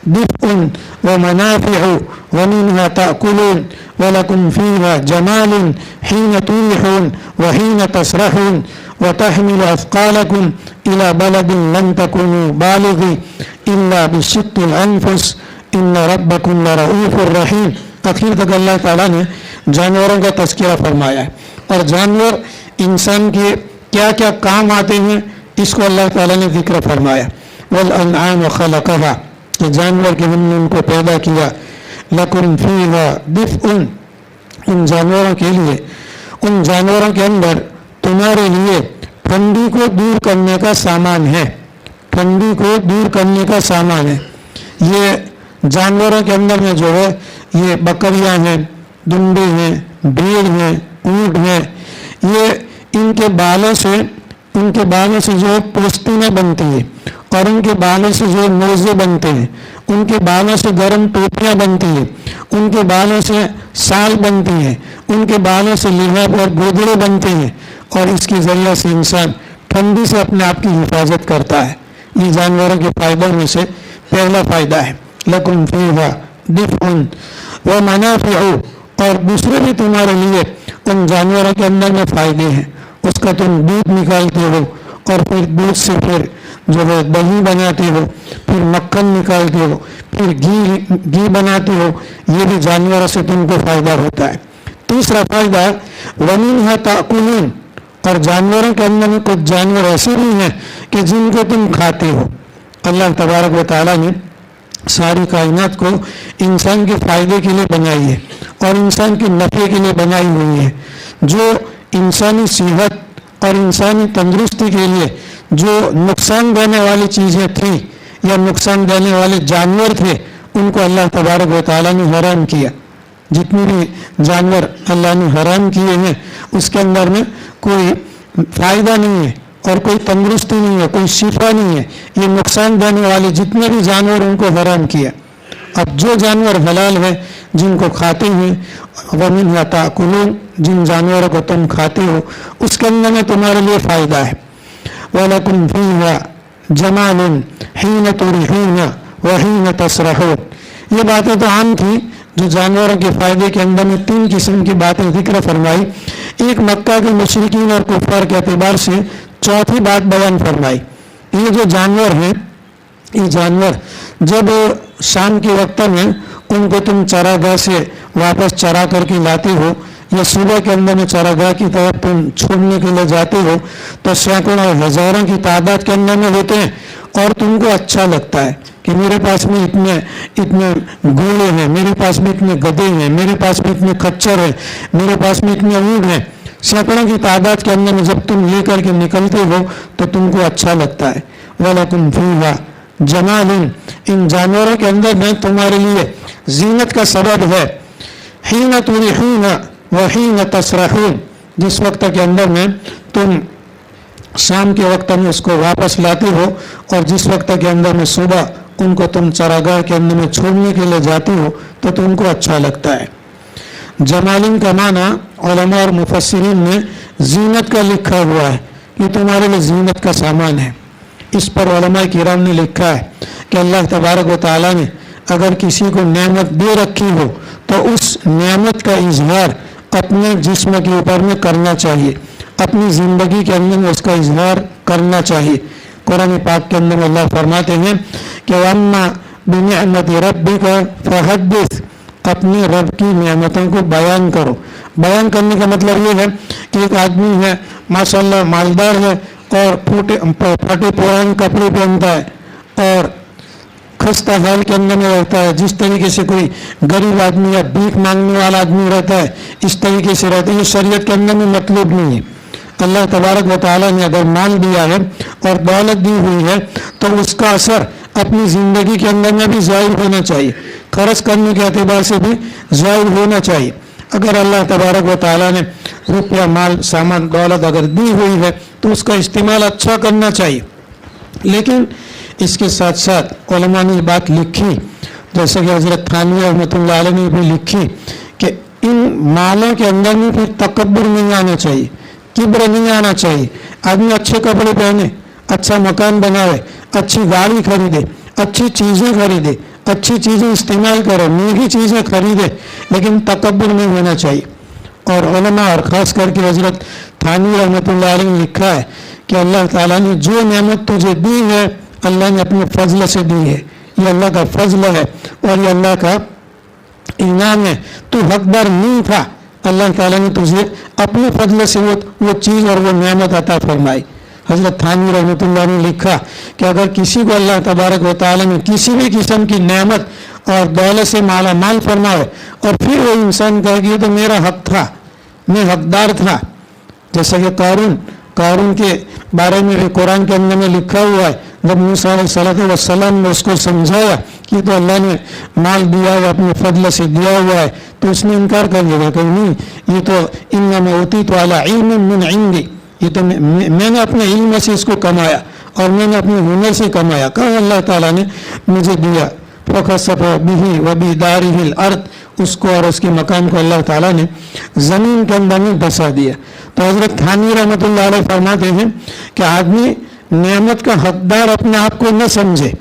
दिफ़्उन व मनाफ़िउ व मिन्हा ताकुलून व लकुम फ़ीहा जमालुन हीन तुरीहून व हीन तसरहून व तहमिलु अफ़क़ालकुम इला बलदिन लम तकुनू बालिग़ी इल्ला बिशिक़्क़िल अनफ़ुस इन्ना रब्बकुम लरऊफ़ुर रहीम। आखिर तक अल्लाह ताला ने जानवरों का तज़किरा फरमाया है और जानवर इंसान के क्या क्या काम आते हैं इसको अल्लाह ताला ने जिक्र फरमाया। वल अनआम खलक़हा, कि जानवर के हमने उनको पैदा किया। लकुम फ़ीहा दिफ़्उन, उन जानवरों के लिए, उन जानवरों के अंदर तुम्हारे लिए ठंडी को दूर करने का सामान है, ठंडी को दूर करने का सामान है। ये जानवरों के अंदर में जो है ये बकरियां हैं, दुम्बे हैं, भेड़ हैं, ऊँट हैं, ये इनके बालों से जो पोस्तीनें बनती है और उनके बालों से जो मोजे बनते हैं, उनके बालों से गर्म टोपियाँ बनती हैं, उनके बालों से साल बनती हैं, उनके बालों से लिहाफ और गोदड़े बनते हैं और इसके ज़रिए से इंसान ठंडी से अपने आप की हिफाजत करता है। ये जानवरों के फ़ायदों में से पहला फ़ायदा है। लकुम फ़ीहा दिफ़्उन व मनाफ़िउ, और दूसरे भी तुम्हारे लिए उन जानवरों के अंदर में फ़ायदे हैं। उसका तुम दूध निकालते हो और फिर दूध से फिर जो है दही बनाते हो, फिर मक्खन निकालते हो, फिर घी बनाते हो, ये भी जानवरों से तुमको फ़ायदा होता है। तीसरा फ़ायदा वमिन्हा ताकुलून, और जानवरों के अंदर में कुछ जानवर ऐसे भी हैं कि जिनको तुम खाते हो। अल्लाह तबारक व तआला ने सारी कायनात को इंसान के फ़ायदे के लिए बनाई है और इंसान के नफ़े के लिए बनाई हुई है। जो इंसानी सेहत और इंसानी तंदुरुस्ती के लिए जो नुकसान देने वाली चीज़ें थी या नुकसान देने वाले जानवर थे, उनको अल्लाह तबारक व तआला ने हराम किया। जितने भी जानवर अल्लाह ने हराम किए हैं उसके अंदर में कोई फ़ायदा नहीं है और कोई तंदुरुस्ती नहीं है, कोई शिफा नहीं है। ये नुकसान देने वाले जितने भी जानवर उनको हराम किया। अब जो जानवर हलाल है जिनको खाते हैं, वमिन्हा ताकुलून, जिन जानवरों को तुम खाते हो उसके अंदर में तुम्हारे लिए फ़ायदा है। वलकुम फीहा जमालुन हीन तुरिहून व हीन तसरहून। ये बातें तो आम थी जो जानवरों के फ़ायदे के अंदर में 3 किस्म की बातें जिक्र फरमाई। एक मक्का के मुशरिकीन और कुफ़ार के एतबार से चौथी बात बयान फरमाई। ये जो जानवर हैं, ये जानवर जब शाम के वक्त में उनको तुम चरागाह से वापस चरा करके लाते हो या सुबह के अंदर में चरागाह की तरफ तुम छोड़ने के लिए जाते हो तो सैकड़ों और हजारों की तादाद के अंदर में होते हैं और तुमको अच्छा लगता है कि मेरे पास में इतने इतने घोड़े हैं, मेरे पास में इतने गधे हैं, मेरे पास में इतने खच्चर हैं, मेरे पास में इतने ऊँट हैं। सैकड़ों की तादाद के अंदर में जब तुम लेकर के निकलते हो तो तुमको अच्छा लगता है। वलकुम फीहा जमालुन, इन जानवरों के अंदर में तुम्हारे लिए जीनत का सबब है। हीन तुरिहून व हीन तसरहून, जिस वक्त के अंदर में तुम शाम के वक्त में उसको वापस लाते हो और जिस वक्त के अंदर में सुबह उनको तुम चरागाह के अंदर में छोड़ने के लिए जाते हो तो तुमको अच्छा लगता है। जमालिन का माना उलमा और मुफस्सिरीन ने जीनत का लिखा हुआ है कि तुम्हारे लिए जीनत का सामान है। इस पर उलमा किराम ने लिखा है कि अल्लाह तबारक व तआला ने अगर किसी को नेमत दे रखी हो तो उस नेमत का इजहार अपने जिस्म के ऊपर में करना चाहिए, अपनी ज़िंदगी के अंदर में उसका इजहार करना चाहिए। कुरान पाक के अंदर अल्लाह फरमाते हैं कि वम्मा बिनिअमति रब्बिका फहद्दिस, अपने रब की नेमतों को बयान करो। बयान करने का मतलब ये है कि एक आदमी है माशाल्लाह मालदार है और फटे पुराने कपड़े पहनता है और खस्ता हाल के अंदर में रहता है। जिस तरीके से कोई गरीब आदमी या भीख मांगने वाला आदमी रहता है इस तरीके से रहता है, ये शरीयत के अंदर में मतलब नहीं है। अल्लाह तबारक व तआला ने अगर माल दिया है और दौलत दी हुई है तो उसका असर अपनी ज़िंदगी के अंदर में भी ज़ाहिर होना चाहिए, खर्च करने के एतबार से भी ज़ाहिर होना चाहिए। अगर अल्लाह तबारक व तआला ने रुपया माल सामान दौलत अगर दी हुई है तो उसका इस्तेमाल अच्छा करना चाहिए। लेकिन इसके साथ साथ उलमा ने बात लिखी, जैसे कि हज़रत थानवी रहमतुल्लाह अलैह ने भी लिखी कि इन मालों के अंदर में फिर तकब्बुर नहीं आना चाहिए, किब्र नहीं आना चाहिए। आदमी अच्छे कपड़े पहने, अच्छा मकान बनावे, अच्छी गाड़ी खरीदे, अच्छी चीज़ें खरीदे, अच्छी चीज़ें इस्तेमाल करे, महंगी चीज़ें खरीदे, लेकिन तकब्बुर नहीं होना चाहिए। और उलमा और ख़ास करके हज़रत थानवी रहमतुल्लाह अलैह ने लिखा है कि अल्लाह ताला ने जो नेमत तुझे दी है अल्लाह ने अपने फजल से दी है, ये अल्लाह का फजल है और ये अल्लाह का इनाम है। तू हकदार नहीं था, अल्लाह ताला ने तुझे अपने फजल से वो चीज़ और वो नेमत अता फरमाई। हज़रत थानवी रहमतुल्लाह ने लिखा कि अगर किसी को अल्लाह तबारक व तआला ने किसी भी किस्म की नेमत और दौलत से माला माल फरमाए और फिर वो इंसान कहे कि ये तो मेरा हक था, मैं हकदार था, जैसा कि कारून के बारे में भी कुरान के अंदर में लिखा हुआ है। जब मूसा अलैहिस्सलाम ने उसको समझाया कि तो अल्लाह ने माल दिया है अपने फजल से दिया हुआ है तो उसने इनकार कर दिया कि नहीं, ये तो इन्नमा ऊतीतु अला इल्मिन मिन इंदी, ये तो मैंने अपने इल्म से इसको कमाया और मैंने अपने हुनर से कमाया। कहा अल्लाह ताला ने मुझे दिया। फखसफ बिही व बिदारिहिल अर्द, उसको और उसके मकान को अल्लाह ताला ने ज़मीन के अंदर में बसा दिया। तो हज़रत थानवी रहमतुल्लाह अलैह फरमाते हैं कि आदमी नेमत का हकदार अपने आप को न समझे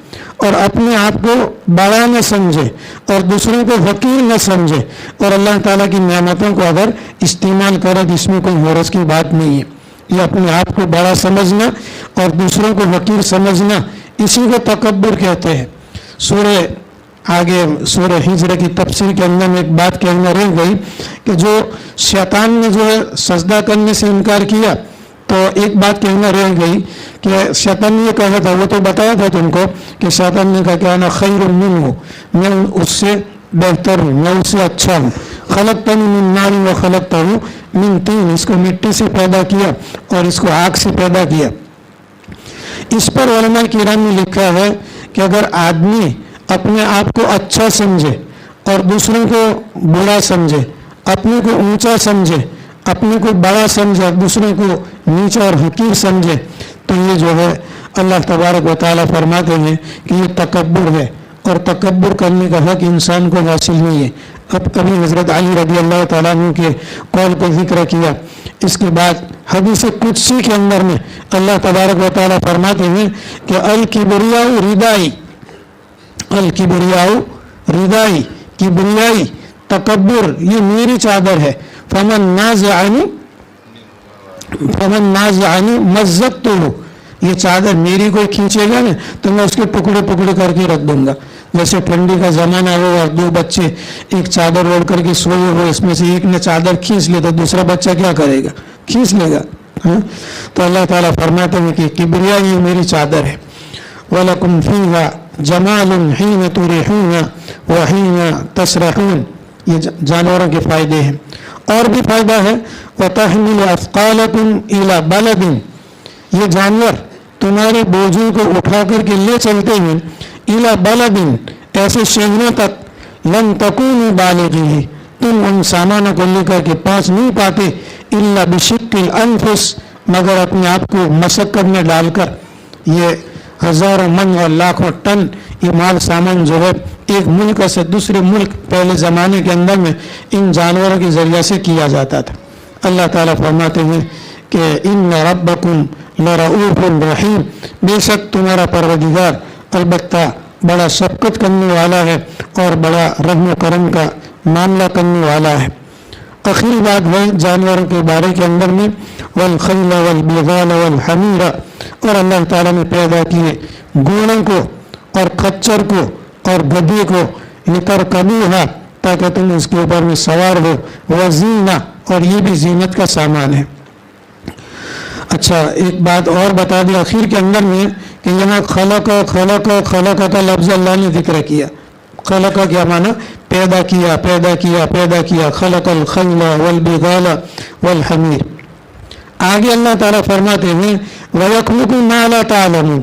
और अपने आप को बड़ा न समझे और दूसरों को हकीर न समझे और अल्लाह ताला की नेमतों को अगर इस्तेमाल करे तो इसमें कोई हरज की बात नहीं है। ये अपने आप को बड़ा समझना और दूसरों को हकीर समझना, इसी को तकब्बुर कहते हैं। सूरह हिज्र की तफसीर के अंदर में एक बात कहना रह गई कि जो शैतान ने जो है सजदा करने से इनकार किया तो एक बात कहना रह गई कि शैतान ने ये कहा था, वो तो बताया था तुमको कि शैतान ने कहा कि अना खैरुम मिन्हु, मैं उससे बेहतर हूँ, मैं उससे अच्छा हूँ। खलक़तनी मिन नार व खलक़तहु मिन तीन, इसको मिट्टी से पैदा किया और इसको आग से पैदा किया। इस पर उलमा किराम ने लिखा है कि अगर आदमी अपने आप को अच्छा समझे और दूसरों को बुरा समझे, अपने को ऊंचा समझे, अपने को बड़ा समझे और दूसरों को नीचा और हकीर समझे तो ये जो है अल्लाह तबारक व तआला फरमाते हैं कि ये तकब्बुर है और तकब्बुर करने का हक इंसान को हासिल नहीं है। अब कभी हज़रत अली रज़ी अल्लाह तआला अन्हु के कौल को जिक्र किया اس کے بعد حدیث قدسی کے اندر میں اللہ تبارک و تعالیٰ فرماتے ہیں کہ الکبریاء ردائی، الکبریاء ردائی، کبریائی تکبر یہ میری چادر ہے، فمن نازعنی مزقتہ، یہ چادر میری کوئی کھینچے گا نا تو میں اس کے ٹکڑے ٹکڑے کر کے رکھ دوں گا. جیسے ٹھنڈی کا زمانہ ہو اور دو بچے ایک چادر اوڑھ کر کے سوئے ہو، اس میں سے ایک نے چادر کھینچ لی تو دوسرا بچہ کیا کرے گا؟ کھینچ لے گا. تو اللہ تعالیٰ فرماتے ہیں کہ کبریا یہ میری چادر ہے. وَلَكُمْ فِيهَا جَمَالٌ حِينَ تُرِيحُونَ وَحِينَ تَسْرَحُونَ، یہ جانوروں کے فائدے ہیں. اور بھی فائدہ ہے وَتَحْمِلُ أَثْقَالَكُمْ إِلَى بَلَدٍ، یہ جانور تمہارے بوجھوں کو اٹھا کر کے لے چلتے ہیں إِلَى بَلَدٍ، ایسے شہروں تک لَن تَكُونُوا بَالِغِيهِ، تم ان سامانوں کو لے کر کے پہنچ نہیں پاتے إِلَّا بِشِقِّ الْأَنفُسِ، مگر اپنے آپ کو مشقت میں ڈال کر. یہ ہزاروں من اور لاکھوں ٹن یہ مال سامان جو ہے ایک ملک سے دوسرے ملک پہلے زمانے کے اندر میں ان جانوروں کے ذریعے سے کیا جاتا تھا. اللہ تعالیٰ فرماتے ہیں کہ ان ربکم لرؤوف رحیم، بے شک تمہارا پروردگار البتہ بڑا شفقت کرنے والا ہے اور بڑا رحم و کرم کا معاملہ کرنے والا ہے. آخری بات ہے جانوروں کے بارے کے اندر میں والخیل والبغال والحمیر، اور اللہ تعالیٰ نے پیدا کیے گھوڑوں کو اور خچر کو اور گدھے کو لترکبوہا، تاکہ تم اس کے اوپر میں سوار ہو، وزینہ، اور یہ بھی زینت کا سامان ہے. اچھا ایک بات اور بتا دیں آخر کے اندر میں کہ یہاں خلق کا لفظ اللہ نے ذکر کیا. خلق کیا معنی؟ پیدا کیا پیدا کیا پیدا کیا. خلق الخیل والبغال والحمیر. آگے اللہ تعالیٰ فرماتے ہیں وَيَخْلُقُ مَا لَا تَعْلَمُونَ،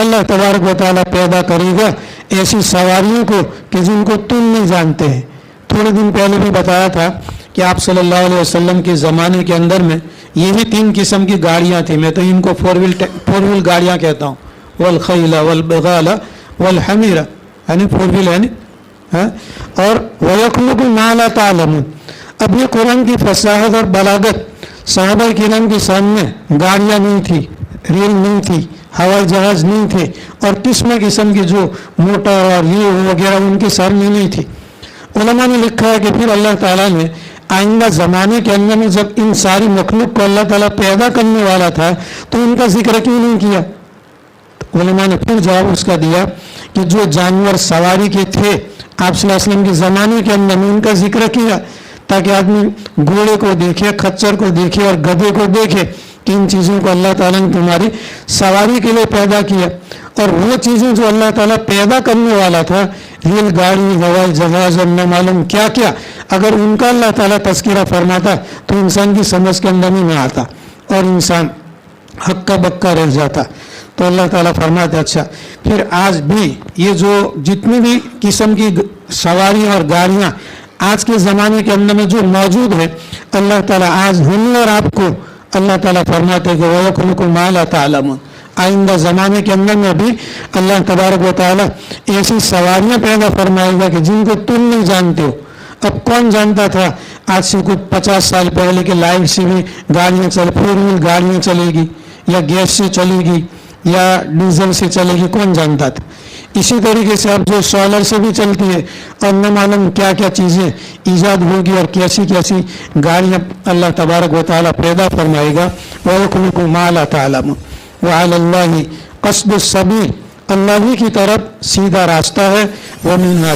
اللہ تبارک و تعالیٰ پیدا کرے گا ایسی سواریوں کو کہ جن کو تم نہیں جانتے ہیں. تھوڑے دن پہلے بھی بتایا تھا کہ آپ صلی اللہ علیہ وسلم کے زمانے کے اندر میں یہی 3 قسم کی گاڑیاں تھیں. میں تو ان کو فور ویل گاڑیاں کہتا ہوں. والخیل والبغال والحمیر، یعنی فور ویل یعنی اور وَيَخْلُقُ مَا لَا تَعْلَمُونَ. اب یہ قرآن کی فصاحت اور بلاغت، صحابہ کرام کے سامنے گاڑیاں نہیں تھی، ریل نہیں تھی، ہوائی جہاز نہیں تھے، اور قسم کی جو موٹر اور یہ وغیرہ ان کے سامنے نہیں تھی. علماء نے لکھا ہے کہ پھر اللہ تعالیٰ نے آئندہ زمانے کے اندر میں جب ان ساری مخلوق کو اللہ تعالیٰ پیدا کرنے والا تھا تو ان کا ذکر کیوں نہیں کیا؟ علماء نے پھر جواب اس کا دیا کہ جو جانور سواری کے تھے آپ صلی اللہ علیہ وسلم کے زمانے کے اندر میں ان کا ذکر کیا تاکہ آدمی گھوڑے کو دیکھے، خچر کو دیکھے اور گدھے کو دیکھے کہ ان چیزوں کو اللہ تعالیٰ نے تمہاری سواری کے لیے پیدا کیا. اور وہ چیزیں جو اللہ تعالیٰ پیدا کرنے والا تھا، ریل گاڑی، ہوائی جہاز اور نہ معلوم کیا کیا، اگر ان کا اللہ تعالیٰ تذکرہ فرماتا تو انسان کی سمجھ کے اندر نہیں آتا اور انسان ہکا بکا رہ جاتا. تو اللہ تعالیٰ فرماتے اچھا پھر آج بھی یہ جو جتنی بھی قسم کی سواری اور گاڑیاں آج کے زمانے کے اندر میں جو موجود ہے، اللہ تعالیٰ آج ہمیں اور آپ کو اللہ تعالیٰ فرماتے کہ وَيَخْلُقُ مَا لَا تَعْلَمُونَ. آئندہ زمانے کے اندر میں بھی اللہ تبارک و تعالیٰ ایسی سواریاں پیدا فرمائے گا کہ جن کو تم نہیں جانتے ہو. اب کون جانتا تھا آج سے کچھ 50 سال پہلے کہ لائٹ سے بھی گاڑیاں فور ویل گاڑیاں چلے گی یا گیس سے چلے گی یا ڈیزل سے چلے گی؟ کون جانتا تھا؟ اسی طریقے سے اب جو سولر سے بھی چلتی ہے اور نہ معلوم کیا کیا چیزیں ایجاد ہوگی اور کیسی کیسی گاڑیاں اللہ تبارک و تعالیٰ پیدا فرمائے گا. وَيَخْلُقُ مَا لَا تَعْلَمُونَ وَعَلَى اللَّهِ قَصْدُ السَّبِيلِ، اللہ ہی کی طرف سیدھا راستہ ہے. وَمِنْهَا